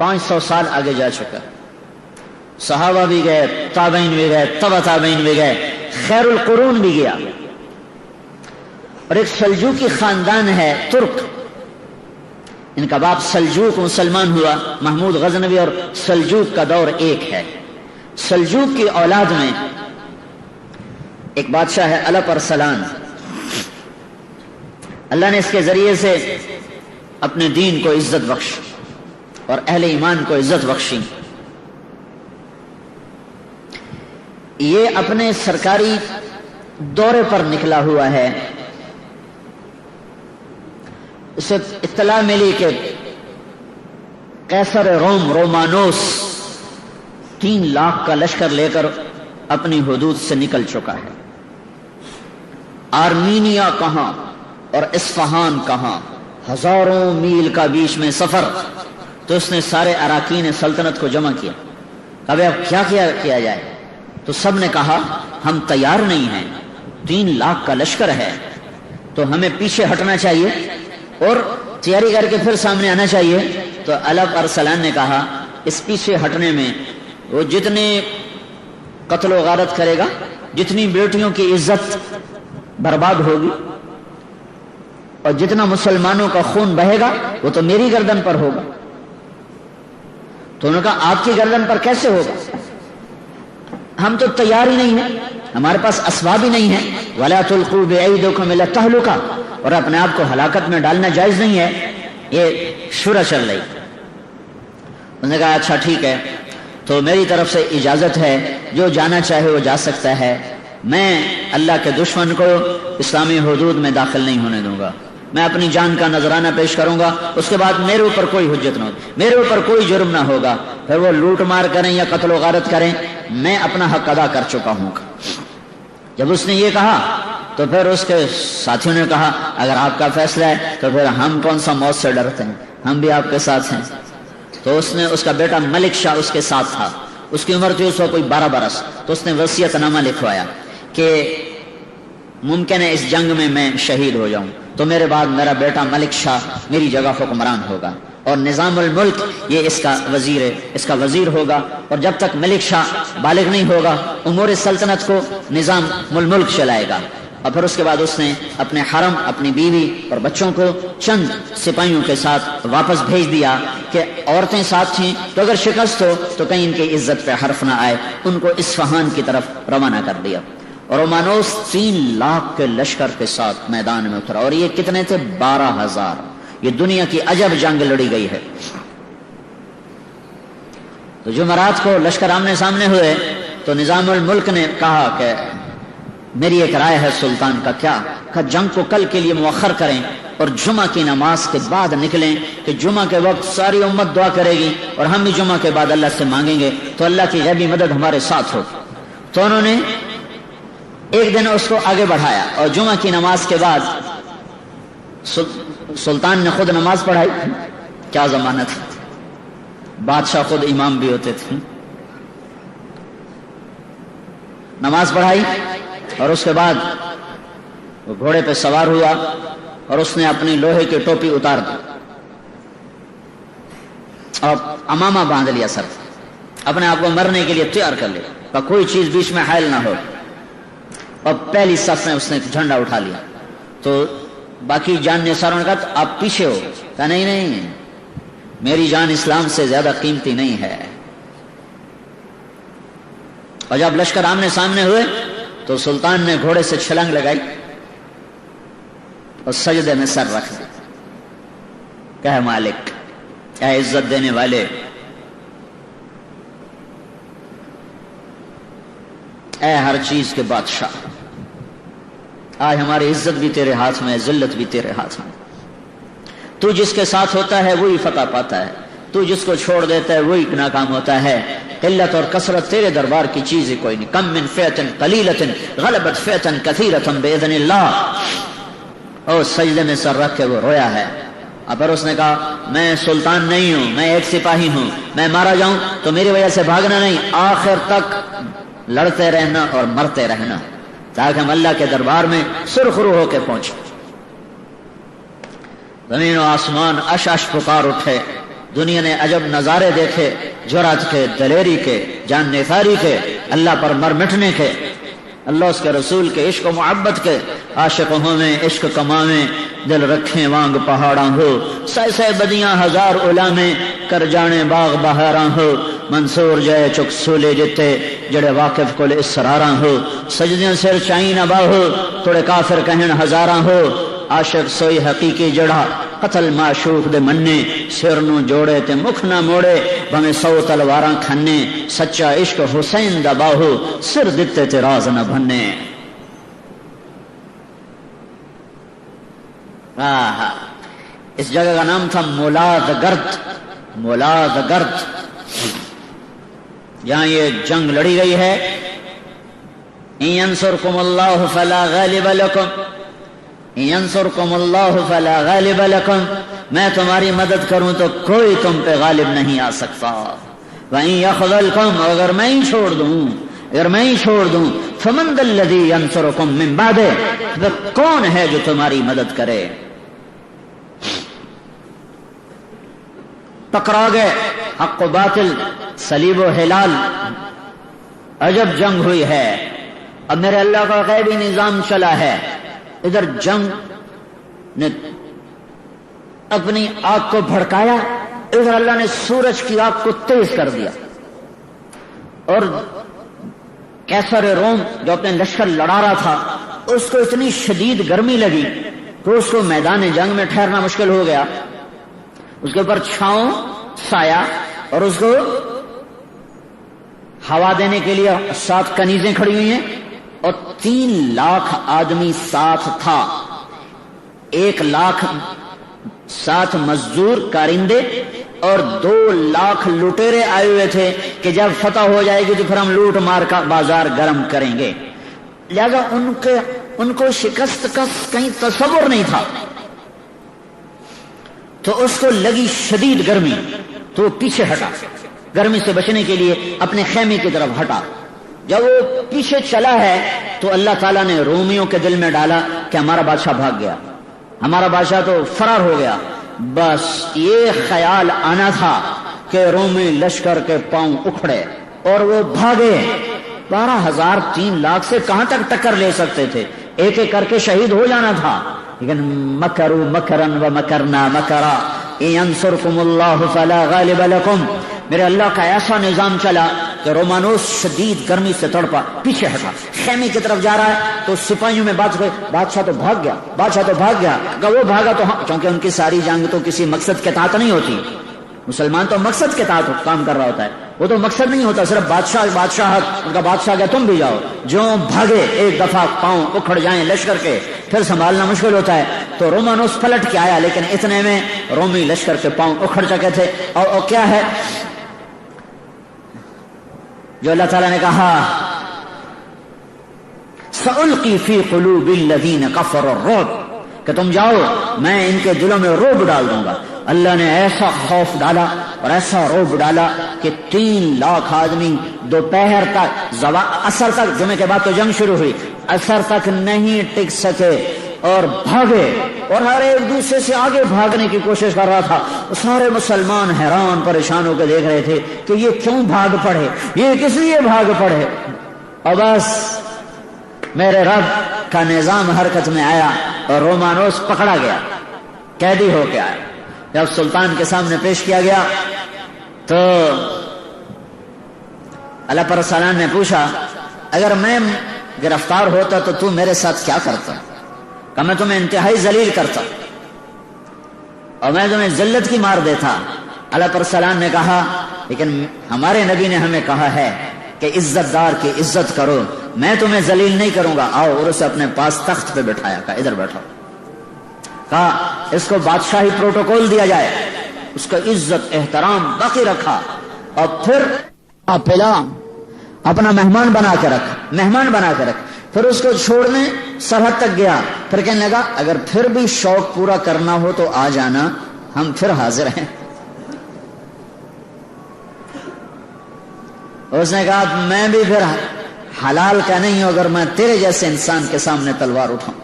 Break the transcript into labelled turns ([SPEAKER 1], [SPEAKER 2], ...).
[SPEAKER 1] 500 سال آگے جا چکا. صحابہ بھی گئے, تابعین بھی گئے, تبع تابعین بھی گئے, خیر القرون بھی گیا. اور ایک سلجوقی خاندان ہے ترک, ان کا باپ سلجوق مسلمان ہوا. محمود غزنوی اور سلجوق کا دور ایک ہے. سلجوق کی اولاد میں ایک بادشاہ ہے الپ ارسلان. اللہ نے اس کے ذریعے سے اپنے دین کو عزت بخش اور اہل ایمان کو عزت بخشی. یہ اپنے سرکاری دورے پر نکلا ہوا ہے. اسے اطلاع ملی کہ قیصر روم رومانوس 3 لاکھ کا لشکر لے کر اپنی حدود سے نکل چکا ہے. آرمینیا کہاں اور اصفہان کہاں, ہزاروں میل کا بیچ میں سفر. تو اس نے سارے اراکین سلطنت کو جمع کیا. اب کیا کیا جائے؟ تو سب نے کہا ہم تیار نہیں ہیں, 3 لاکھ کا لشکر ہے, تو ہمیں پیچھے ہٹنا چاہیے اور تیاری کر کے پھر سامنے آنا چاہیے. تو الپ ارسلان نے کہا اس پیچھے ہٹنے میں وہ جتنے قتل و غارت کرے گا, جتنی بیٹیوں کی عزت برباد ہوگی اور جتنا مسلمانوں کا خون بہے گا وہ تو میری گردن پر ہوگا. تو انہوں نے کہا آپ کی گردن پر کیسے ہوگا؟ ہم تو تیار ہی نہیں ہیں, ہمارے پاس اسباب ہی نہیں ہیں. وَلَا تُلْقُوا بِأَيْدِيكُمْ إِلَى التَّهْلُكَةِ, اور اپنے آپ کو ہلاکت میں ڈالنا جائز نہیں ہے. یہ شورا چل رہی. انہوں نے کہا اچھا ٹھیک ہے, تو میری طرف سے اجازت ہے, جو جانا چاہے وہ جا سکتا ہے. میں اللہ کے دشمن کو اسلامی حدود میں داخل نہیں ہونے دوں گا. میں اپنی جان کا نذرانہ پیش کروں گا, اس کے بعد میرے اوپر کوئی حجت نہ ہوگی, میرے اوپر کوئی جرم نہ ہوگا. پھر وہ لوٹ مار کریں یا قتل و غارت کریں, میں اپنا حق ادا کر چکا ہوں. جب اس نے یہ کہا تو پھر اس کے ساتھیوں نے کہا اگر آپ کا فیصلہ ہے تو پھر ہم کون سا موت سے ڈرتے ہیں, ہم بھی آپ کے ساتھ ہیں. تو اس نے, اس کا بیٹا ملک شاہ اس کے ساتھ تھا, اس کی عمر تھی اس وقت کوئی 12 برس. تو اس نے وصیت نامہ لکھوایا کہ ممکن ہے اس جنگ میں میں شہید ہو جاؤں, تو میرے بعد میرا بیٹا ملک شاہ میری جگہ حکمران ہوگا, اور نظام الملک یہ اس کا وزیر ہے, اس کا وزیر ہوگا. اور جب تک ملک شاہ بالغ نہیں ہوگا امور سلطنت کو نظام الملک چلائے گا. اور پھر اس کے بعد اس نے اپنے حرم, اپنی بیوی اور بچوں کو چند سپاہیوں کے ساتھ واپس بھیج دیا کہ عورتیں ساتھ تھیں تو اگر شکست ہو تو کہیں ان کی عزت پہ حرف نہ آئے. ان کو اصفہان کی طرف روانہ کر دیا. اور رومانوس 3 لاکھ کے لشکر کے ساتھ میدان میں اترا. اور یہ کتنے تھے؟ 12,000. یہ دنیا کی عجب جنگ لڑی گئی ہے. تو جمعرات کو لشکر آمنے سامنے ہوئے تو نظام الملک نے کہا کہ میری ایک رائے ہے سلطان کا. کیا؟ کہ جنگ کو کل کے لیے مؤخر کریں اور جمعہ کی نماز کے بعد نکلیں, کہ جمعہ کے وقت ساری امت دعا کرے گی اور ہم بھی جمعہ کے بعد اللہ سے مانگیں گے تو اللہ کی غیبی مدد ہمارے ساتھ ہو. تو انہوں نے ایک دن اس کو آگے بڑھایا اور جمعہ کی نماز کے بعد سلطان نے خود نماز پڑھائی. کیا زمانہ تھا, بادشاہ خود امام بھی ہوتے تھے. نماز پڑھائی اور اس کے بعد وہ گھوڑے پہ سوار ہوا اور اس نے اپنی لوہے کی ٹوپی اتار دی اور امامہ باندھ لیا سر, اپنے آپ کو مرنے کے لیے تیار کر لیا, کوئی چیز بیچ میں حائل نہ ہو. اور پہلی صف میں اس نے جھنڈا اٹھا لیا. تو باقی جان نثاروں نے کہا تو آپ پیچھے ہو. کہا نہیں نہیں, میری جان اسلام سے زیادہ قیمتی نہیں ہے. اور جب لشکر آمنے سامنے ہوئے تو سلطان نے گھوڑے سے چھلانگ لگائی اور سجدے میں سر رکھ دیا. کہ مالک, اے عزت دینے والے, اے ہر چیز کے بادشاہ, آج ہماری عزت بھی تیرے ہاتھ میں ہے, ذلت بھی تیرے ہاتھ میں. تو جس کے ساتھ ہوتا ہے وہی فتح پاتا ہے, تو جس کو چھوڑ دیتا ہے وہی ناکام ہوتا ہے. قلت اور کثرت تیرے دربار کی چیز ہی کوئی نہیں. کم من فئۃ قلیلۃ غلبت فئۃ کثیرۃ باذن اللہ. اور سجدے میں سر رکھ کے وہ رویا ہے. اور پھر اس نے کہا میں سلطان نہیں ہوں, میں ایک سپاہی ہوں, میں مارا جاؤں تو میری وجہ سے بھاگنا نہیں, آخر تک لڑتے رہنا اور مرتے رہنا تاکہ ہم اللہ کے دربار میں سرخرو ہو کے پہنچے. زمین و آسمان اش اش پکار اٹھے دنیا نے عجب نظارے دیکھے، جرأت کے، دلیری کے، جان نثاری کے، اللہ پر مر مٹنے کے، اللہ اس کے رسول کے عشق و محبت کے۔ عاشق ہویں عشق کماویں، دل رکھیں وانگ پہاڑاں ہو، سہ سہ بدیاں ہزار علامیں، کر جانے باغ بہاراں ہو، منصور جائے چک سولے جتے، جڑے واقف کل اسراراں ہو، سجدیاں سر چائیں نہ باہو، تھوڑے کافر کہن ہزاراں ہو، عاشق سوئی حقیقی جڑا، قتل معشوق دے مننے، سر نو جوڑے تے مکھ نہ موڑے، بھویں 100 تلواراں کھنے، سچا عشق حسین دا باہو، سر دتے تے راز نہ بھنے۔ اس جگہ کا نام تھا مولاد گرد، مولاد گرد، جہاں یہ جنگ لڑی گئی ہے۔ ان ینصرکم اللہ فلا غالب لکم، ان ینصرکم اللہ فلا غالب لکم، میں تمہاری مدد کروں تو کوئی تم پہ غالب نہیں آ سکتا۔ وَإِن يَخْذَلْكُمْ، اگر میں ہی چھوڑ دوں، اگر میں ہی چھوڑ دوں، فَمَنْ ذَا الَّذِي يَنصُرُكُم مِّن بَعْدِهِ، وہ کون ہے جو تمہاری مدد کرے؟ ٹکرا گئے حق و باطل، صلیب و ہلال، عجب جنگ ہوئی ہے۔ اب میرے اللہ کا غیبی نظام چلا ہے، ادھر جنگ نے اپنی آگ کو بھڑکایا، ادھر اللہ نے سورج کی آگ کو تیز کر دیا، اور کیسر روم جو اپنے لشکر لڑا رہا تھا اس کو اتنی شدید گرمی لگی کہ اس کو میدان جنگ میں ٹھہرنا مشکل ہو گیا۔ اس کے اوپر چھاؤں سایہ، اور اس کو ہوا دینے کے لیے 7 کنیزیں کھڑی ہوئی ہیں، اور 3 لاکھ آدمی ساتھ تھا، 1 لاکھ 7 مزدور کارندے، اور 2 لاکھ لٹیرے آئے ہوئے تھے کہ جب فتح ہو جائے گی تو پھر ہم لوٹ مار کا بازار گرم کریں گے۔ لہذا ان کو شکست کا کہیں تصور نہیں تھا، تو اس کو لگی شدید گرمی، تو وہ پیچھے ہٹا، گرمی سے بچنے کے لیے اپنے خیمے کی طرف ہٹا۔ جب وہ پیچھے چلا ہے تو اللہ تعالیٰ نے رومیوں کے دل میں ڈالا کہ ہمارا بادشاہ بھاگ گیا، ہمارا بادشاہ تو فرار ہو گیا۔ بس یہ خیال آنا تھا کہ رومی لشکر کے پاؤں اکھڑے اور وہ بھاگے۔ 12,000 3 لاکھ سے کہاں تک ٹکر لے سکتے تھے، ایک ایک کر کے شہید ہو جانا تھا، لیکن مکروا مکرا ومکرنا مکرا ان ینصرکم اللہ فلا غالب لکم۔ میرے اللہ کا ایسا نظام چلا کہ رومانوس شدید گرمی سے تڑپا، پیچھے ہٹا، خیمے کی طرف جا رہا ہے تو سپاہیوں میں بات ہوئی، بادشاہ تو بھاگ گیا، بادشاہ تو بھاگ گیا۔ اگر وہ بھاگا تو ہاں، کیونکہ ان کی ساری جنگ تو کسی مقصد کے تحت نہیں ہوتی، مسلمان تو مقصد کے تحت کام کر رہا ہوتا ہے، وہ تو مقصد نہیں ہوتا صرف بادشاہت، ان کا بادشاہ گیا تم بھی جاؤ۔ جو بھاگے ایک دفعہ پاؤں اکھڑ جائیں لشکر کے، پھر سنبھالنا مشکل ہوتا ہے۔ تو رومانوس پلٹ کے آیا، لیکن اتنے میں رومی لشکر کے پاؤں اکھڑ چکے تھے۔ اور کیا ہے جو اللہ تعالیٰ نے کہا، سألقی فی قلوب الذین کفروا الرعب، کہ تم جاؤ میں ان کے دلوں میں رعب ڈال دوں گا۔ اللہ نے ایسا خوف ڈالا اور ایسا رعب ڈالا کہ 3 لاکھ آدمی دوپہر تک، عصر تک، جمعے کے بعد تو جنگ شروع ہوئی، عصر تک نہیں ٹک سکے اور بھاگے، اور ہر ایک دوسرے سے آگے بھاگنے کی کوشش کر رہا تھا۔ سارے مسلمان حیران پریشان ہو کے دیکھ رہے تھے کہ یہ کیوں بھاگ پڑے، یہ کس لیے بھاگ پڑے۔ اور بس میرے رب کا نظام حرکت میں آیا اور رومانوس پکڑا گیا، قیدی ہو کے آیا۔ جب سلطان کے سامنے پیش کیا گیا تو اللہ پر سلام نے پوچھا، اگر میں گرفتار ہوتا تو تم میرے ساتھ کیا کرتا؟ کہ میں تمہیں انتہائی ذلیل کرتا اور میں تمہیں ذلت کی مار دیتا۔ اللہ پر سلام نے کہا، لیکن ہمارے نبی نے ہمیں کہا ہے کہ عزت دار کی عزت کرو، میں تمہیں ذلیل نہیں کروں گا، آؤ۔ اور اسے اپنے پاس تخت پہ بٹھایا، کہا ادھر بیٹھو، کہا اس کو بادشاہی پروٹوکول دیا جائے، اس کا عزت احترام باقی رکھا، اور پھر پلا اپنا مہمان بنا کے رکھ، پھر اس کو چھوڑنے سرحد تک گیا، پھر کہنے لگا اگر پھر بھی شوق پورا کرنا ہو تو آ جانا، ہم پھر حاضر ہیں۔ اس نے کہا میں بھی پھر حلال کا نہیں ہوں اگر میں تیرے جیسے انسان کے سامنے تلوار اٹھاؤں۔